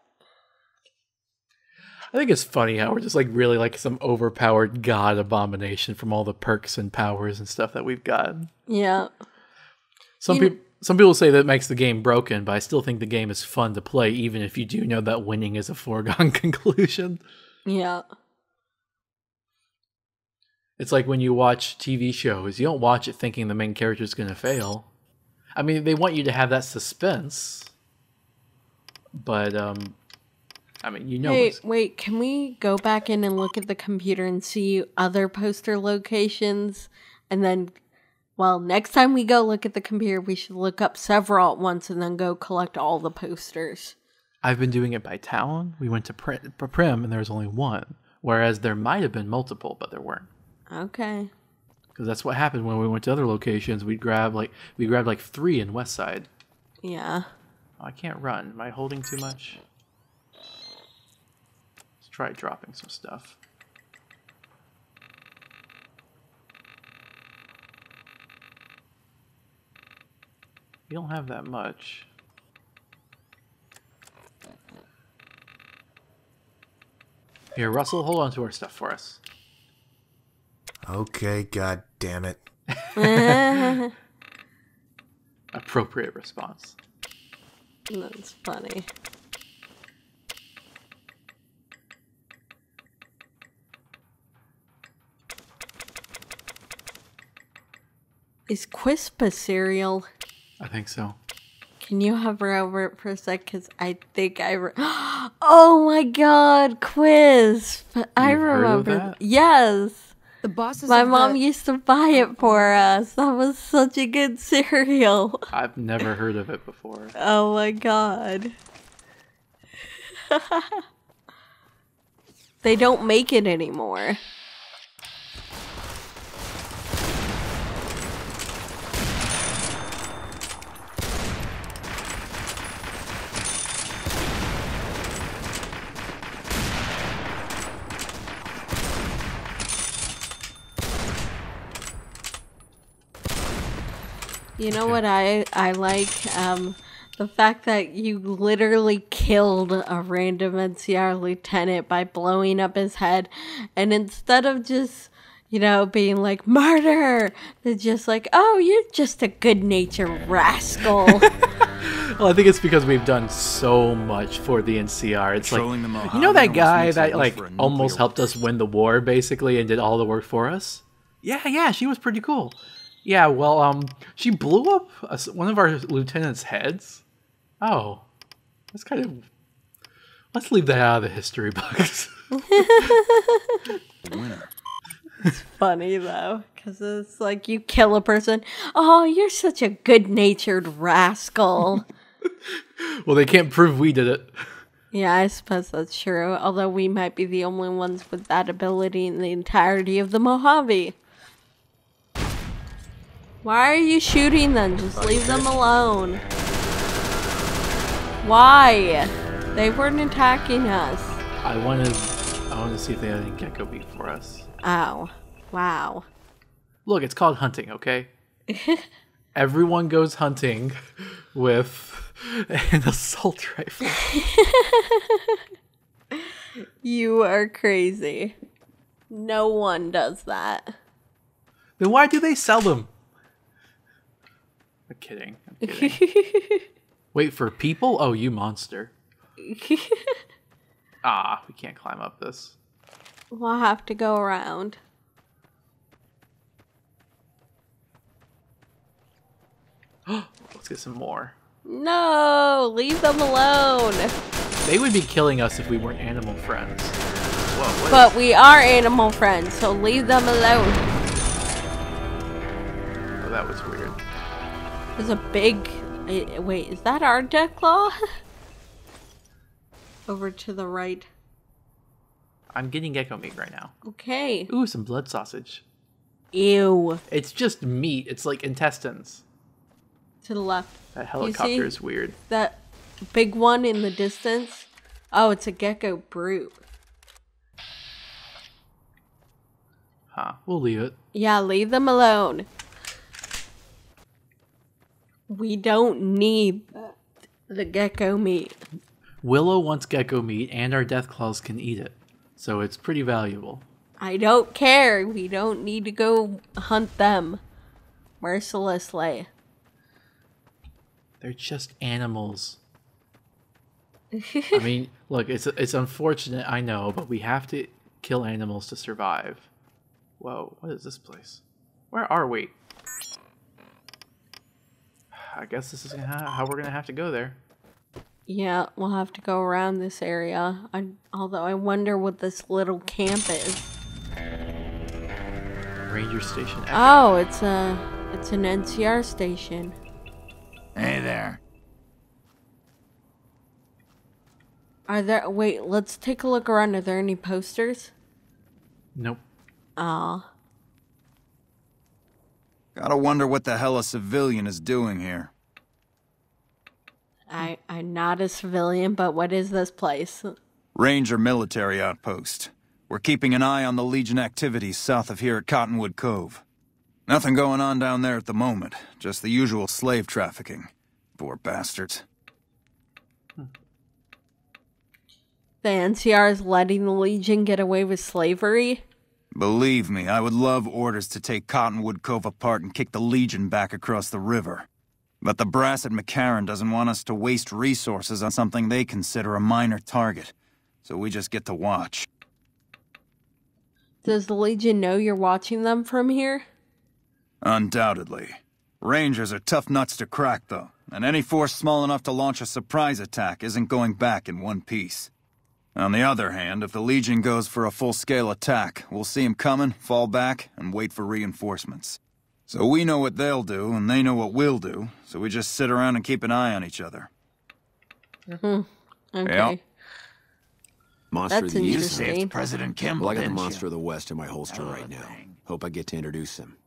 I think it's funny how we're just like really like some overpowered god abomination from all the perks and powers and stuff that we've got. Yeah. Some people say that makes the game broken, but I still think the game is fun to play even if you do know that winning is a foregone conclusion. Yeah. It's like when you watch TV shows, you don't watch it thinking the main character is going to fail. I mean, they want you to have that suspense, but I mean, you know. Wait, can we go back in and look at the computer and see other poster locations? And then, well, next time we go look at the computer, we should look up several at once and then go collect all the posters. I've been doing it by town. We went to Prim, and there was only one. Whereas there might have been multiple, but there weren't. Okay. Because that's what happened when we went to other locations. We grabbed like 3 in West Side. Yeah. Oh, I can't run. Am I holding too much? Let's try dropping some stuff. We don't have that much. Here, Russell, hold on to our stuff for us. Okay, god damn it. Appropriate response. That's funny. Is Quisp a cereal? I think so. Can you hover over it for a sec? Because I think oh my god, Quisp! I remember. Heard of that? Yes. The bosses My of mom the... used to buy it for us. That was such a good cereal. I've never heard of it before. Oh my god. They don't make it anymore. You know what I like? The fact that you literally killed a random NCR lieutenant by blowing up his head, and instead of just, you know, being like, murder, they're just like, oh, you're just a good-natured rascal. Well, I think it's because we've done so much for the NCR. It's like, you know that guy that like almost helped us win the war, basically, and did all the work for us? Yeah, she was pretty cool. Yeah, well, she blew up one of our lieutenant's heads. Oh, that's kind of... Let's leave that out of the history books. It's funny, though, because it's like you kill a person. Oh, you're such a good-natured rascal. Well, they can't prove we did it. Yeah, I suppose that's true. Although we might be the only ones with that ability in the entirety of the Mojave. Why are you shooting them? Just leave them alone. Why? They weren't attacking us. I want to see if they had any gecko meat for us. Ow. Wow. Look, it's called hunting, okay? Everyone goes hunting with an assault rifle. You are crazy. No one does that. Then why do they sell them? I'm kidding. Wait, for people? Oh, you monster. Ah, we can't climb up this. We'll have to go around. Let's get some more. No, leave them alone. They would be killing us if we weren't animal friends. Whoa, but we are animal friends, so leave them alone. Oh, that was weird. There's a big... Wait, is that our Deathclaw? Over to the right. I'm getting gecko meat right now. Okay. Ooh, some blood sausage. Ew. It's just meat. It's like intestines. To the left. That helicopter is weird. That big one in the distance? Oh, it's a gecko brute. Huh. We'll leave it. Yeah, leave them alone. We don't need the gecko meat. Willow wants gecko meat, and our Deathclaws can eat it. So it's pretty valuable. I don't care. We don't need to go hunt them mercilessly. They're just animals. I mean, look, it's unfortunate, I know, but we have to kill animals to survive. Whoa, what is this place? Where are we? I guess this is how we're gonna have to go there. Yeah, we'll have to go around this area. Although I wonder what this little camp is. Ranger Station Echo. Oh, it's an NCR station. Hey there. Are there... Wait, let's take a look around. Are there any posters? Nope. Aw. Gotta wonder what the hell a civilian is doing here. I'm not a civilian, but what is this place? Ranger military outpost. We're keeping an eye on the Legion activities south of here at Cottonwood Cove. Nothing going on down there at the moment, just the usual slave trafficking. Poor bastards. The NCR is letting the Legion get away with slavery? Believe me, I would love orders to take Cottonwood Cove apart and kick the Legion back across the river. But the brass at McCarran doesn't want us to waste resources on something they consider a minor target. So we just get to watch. Does the Legion know you're watching them from here? Undoubtedly. Rangers are tough nuts to crack, though. And any force small enough to launch a surprise attack isn't going back in one piece. On the other hand, if the Legion goes for a full-scale attack, we'll see them coming, fall back, and wait for reinforcements. So we know what they'll do, and they know what we'll do, so we just sit around and keep an eye on each other. Okay. Yeah. Monster That's of the East. interesting. President Kimball, Well, I got the didn't Monster you? of the West in my holster right now. Hope I get to introduce him.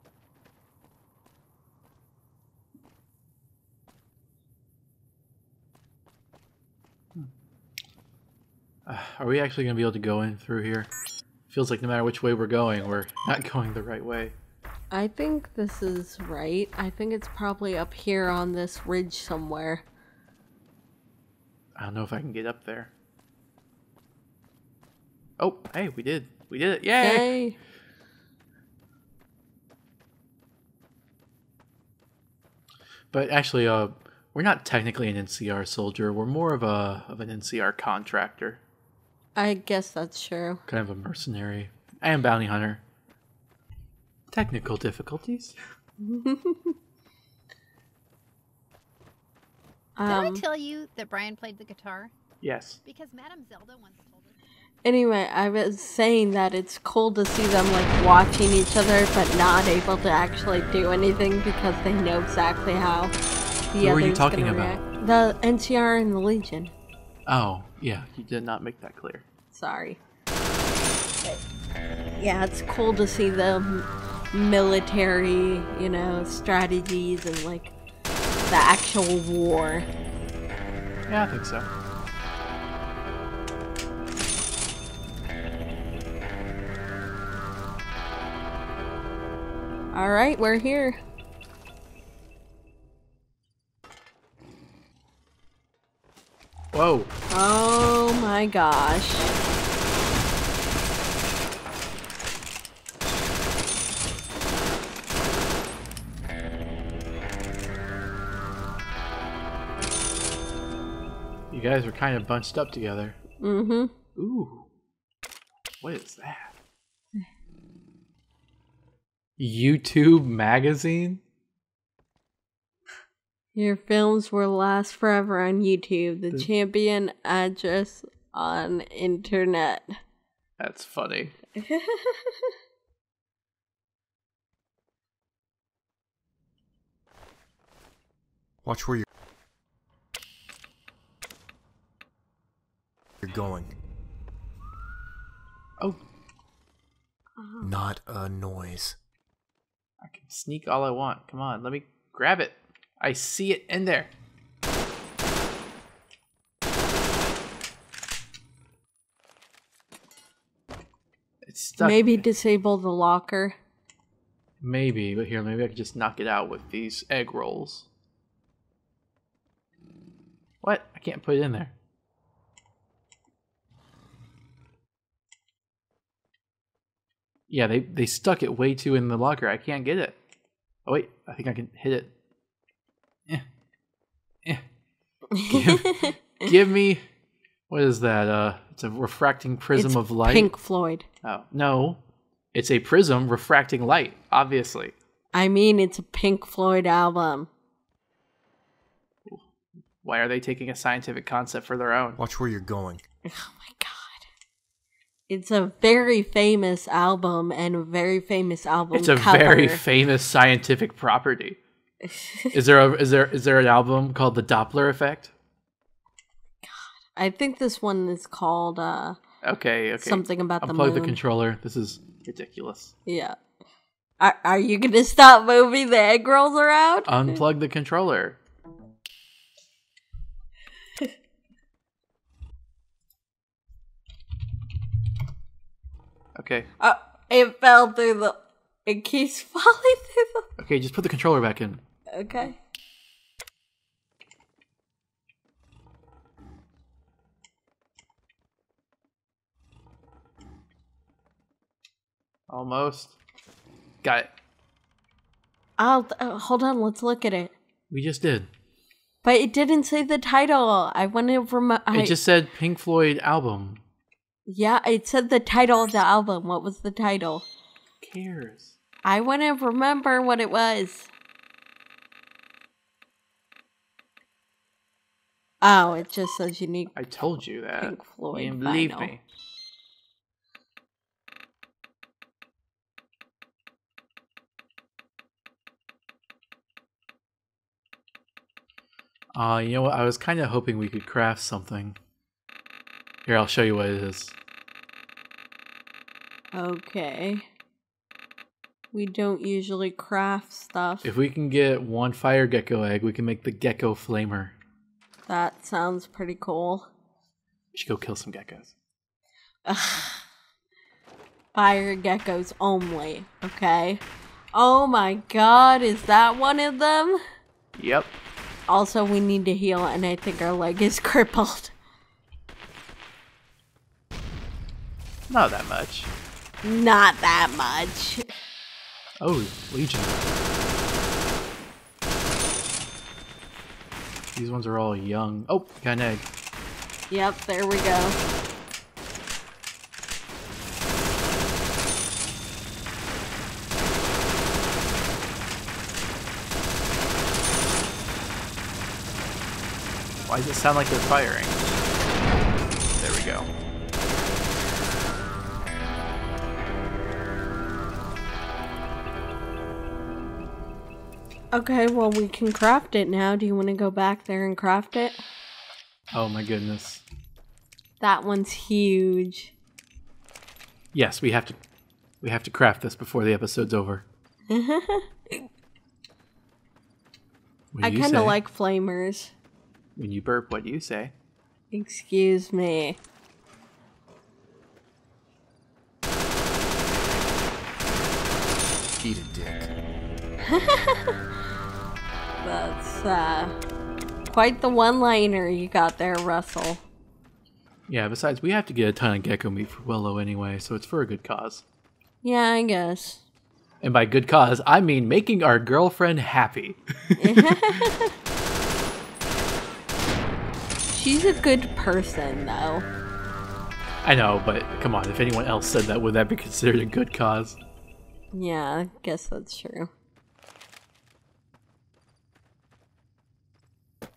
Are we actually going to be able to go in through here? Feels like no matter which way we're going, we're not going the right way. I think this is right. I think it's probably up here on this ridge somewhere. I don't know if I can get up there. Oh, hey, we did. We did it. Yay! Yay! But actually, we're not technically an NCR soldier. We're more of an NCR contractor. I guess that's true. Kind of a mercenary. And bounty hunter. Technical difficulties. Did I tell you that Brian played the guitar? Yes. Because Madame Zelda once told us. Anyway, I was saying that it's cool to see them like watching each other but not able to actually do anything because they know exactly how the Who are other's you talking gonna about? react. The NCR and the Legion. Oh, yeah. You did not make that clear. Sorry. Yeah, it's cool to see the military, you know, strategies and like the actual war. Yeah, I think so. Alright, we're here. Whoa. Oh my gosh. You guys are kind of bunched up together. Mm-hmm. Ooh. What is that? YouTube magazine? Your films will last forever on YouTube. The champion address on internet. That's funny. Watch where you're going. Oh. Not a noise. I can sneak all I want. Come on, let me grab it. I see it in there. It's stuck. Maybe disable the locker. Maybe, but here, maybe I could just knock it out with these egg rolls. What? I can't put it in there. Yeah, they stuck it way too in the locker. I can't get it. Oh wait, I think I can hit it. Give me, what is that? It's a refracting prism It's of light. Pink Floyd. Oh no, it's a prism refracting light. Obviously. I mean, it's a Pink Floyd album. Why are they taking a scientific concept for their own? Watch where you're going. Oh my god. It's a very famous album and a very famous album It's a cover. very famous scientific property. Is there an album called the Doppler effect? I think this one is called Okay. something about the Unplug moon. the controller. This is ridiculous. Yeah. Are you gonna stop moving the egg rolls around? Unplug the controller. Okay. It fell through the... It keeps falling through the... Okay, just put the controller back in. Okay. Almost. Got it. Hold on, let's look at it. We just did. But it didn't say the title. I wanted from... It just said Pink Floyd album. Yeah, it said the title of the album. What was the title? Who cares? I want to remember what it was. Oh, it just says unique. I told you that. Pink Floyd You didn't believe vinyl. me. You know what? I was kind of hoping we could craft something. Here, I'll show you what it is. Okay. We don't usually craft stuff. If we can get one fire gecko egg, we can make the gecko flamer. That sounds pretty cool. We should go kill some geckos. Fire geckos only, okay? Oh my god, is that one of them? Yep. Also, we need to heal, and I think our leg is crippled. Not that much. Not that much. Oh, Legion. These ones are all young. Oh, got an egg. Yep, there we go. Why does it sound like they're firing? There we go. Okay, well, we can craft it now. Do you want to go back there and craft it? Oh my goodness. That one's huge. Yes, we have to craft this before the episode's over. I kind of like flamers. When you burp, what do you say? Excuse me. Eat a dick. That's quite the one-liner you got there, Russell. Yeah, besides, we have to get a ton of gecko meat for Willow anyway, so it's for a good cause. Yeah, I guess. And by good cause, I mean making our girlfriend happy. She's a good person, though. I know, but come on, if anyone else said that, would that be considered a good cause? Yeah, I guess that's true.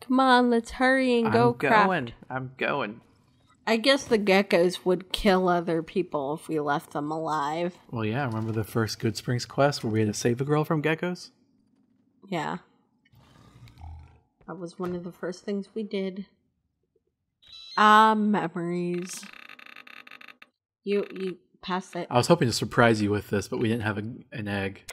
Come on, let's hurry and go craft. I'm going. I guess the geckos would kill other people if we left them alive. Well, yeah, remember the first Good Springs quest where we had to save the girl from geckos? Yeah. That was one of the first things we did. Memories. You passed it. I was hoping to surprise you with this, but we didn't have an egg.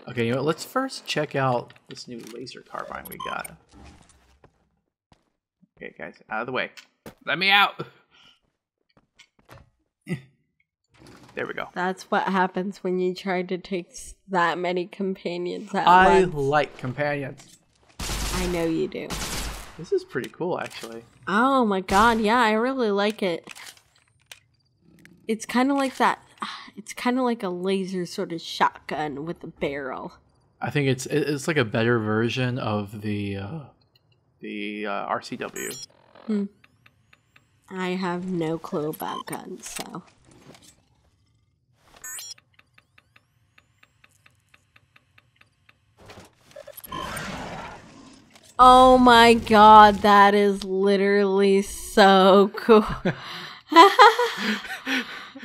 Okay, you know what? Let's first check out this new laser carbine we got. Okay, guys, out of the way. Let me out! There we go. That's what happens when you try to take that many companions at I once. like companions. I know you do. This is pretty cool, actually. Oh my god, yeah, I really like it. It's kind of like that. It's kind of like a laser sort of shotgun with a barrel. I think it's like a better version of the RCW. I have no clue about guns, so. Oh my god, that is literally so cool.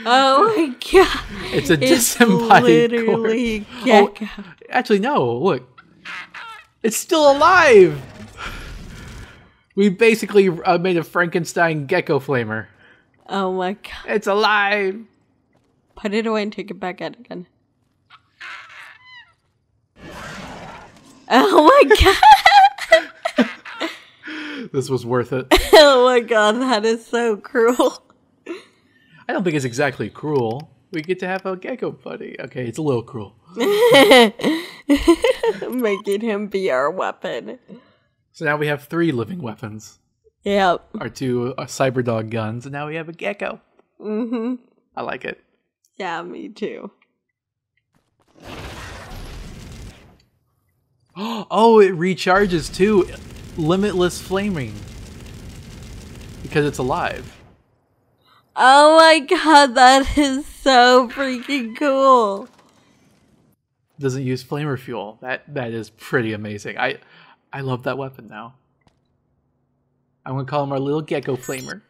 Oh my god. It's a disembodied literally corpse. gecko. Oh, actually, no, look. It's still alive! We basically made a Frankenstein gecko flamer. Oh my god. It's alive! Put it away and take it back out again. Oh my god! This was worth it. Oh my god, that is so cruel. I don't think it's exactly cruel. We get to have a gecko buddy. Okay, it's a little cruel. Making him be our weapon. So now we have 3 living weapons. Yep. Our 2 Cyberdog guns, and now we have a gecko. Mm-hmm. I like it. Yeah, me too. Oh, it recharges too. Limitless flaming. Because it's alive. Oh my god, that is so freaking cool. Doesn't use flamer fuel. That is pretty amazing. I love that weapon now. I'm gonna call him our little gecko flamer.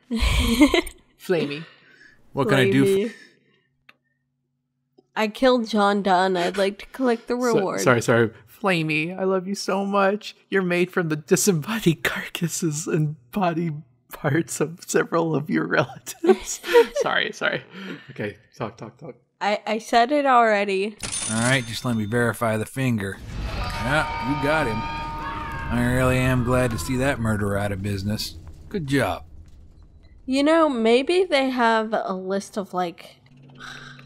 Flamey. What can I do? I killed John Donne. I'd like to collect the reward. Sorry. Flamey, I love you so much. You're made from the disembodied carcasses and body parts of several of your relatives. Sorry. Okay, talk. I said it already. Alright, just let me verify the finger. Yeah, you got him. I really am glad to see that murderer out of business. Good job. You know, maybe they have a list of like...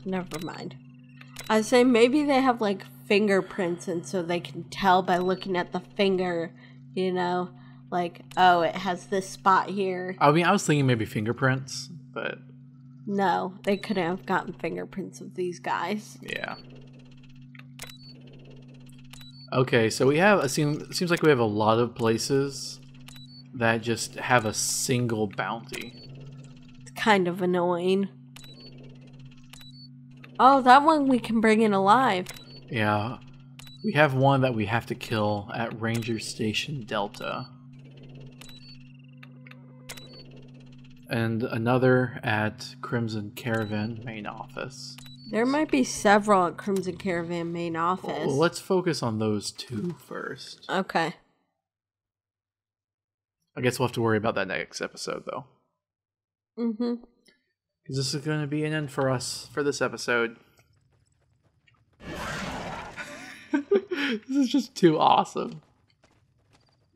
Never mind. I say maybe they have like fingerprints, and so they can tell by looking at the finger, you know, like, oh, it has this spot here. I mean, I was thinking maybe fingerprints, but... No, they couldn't have gotten fingerprints of these guys. Yeah. Okay, so we have, it seems like we have a lot of places that just have a single bounty. It's kind of annoying. Oh, that one we can bring in alive. Yeah. We have one that we have to kill at Ranger Station Delta. And another at Crimson Caravan main office. There might be several at Crimson Caravan main office. Well, let's focus on those 2 first. Okay. I guess we'll have to worry about that next episode, though. Mm-hmm. Because this is going to be an end for us for this episode. This is just too awesome.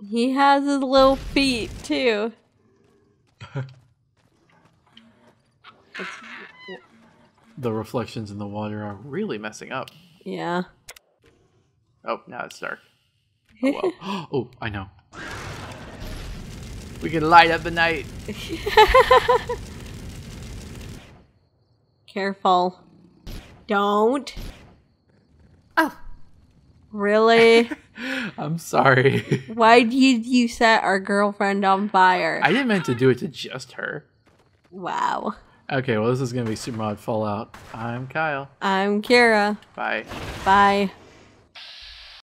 He has his little feet, too. The reflections in the water are really messing up. Yeah. Oh, now it's dark. Oh, well. Oh, I know. We can light up the night. Careful. Don't. Oh. Really? I'm sorry. Why did you set our girlfriend on fire? I didn't mean to do it to just her. Wow. Okay, well, this is going to be Super Mod Fallout. I'm Kyle. I'm Kira. Bye. Bye.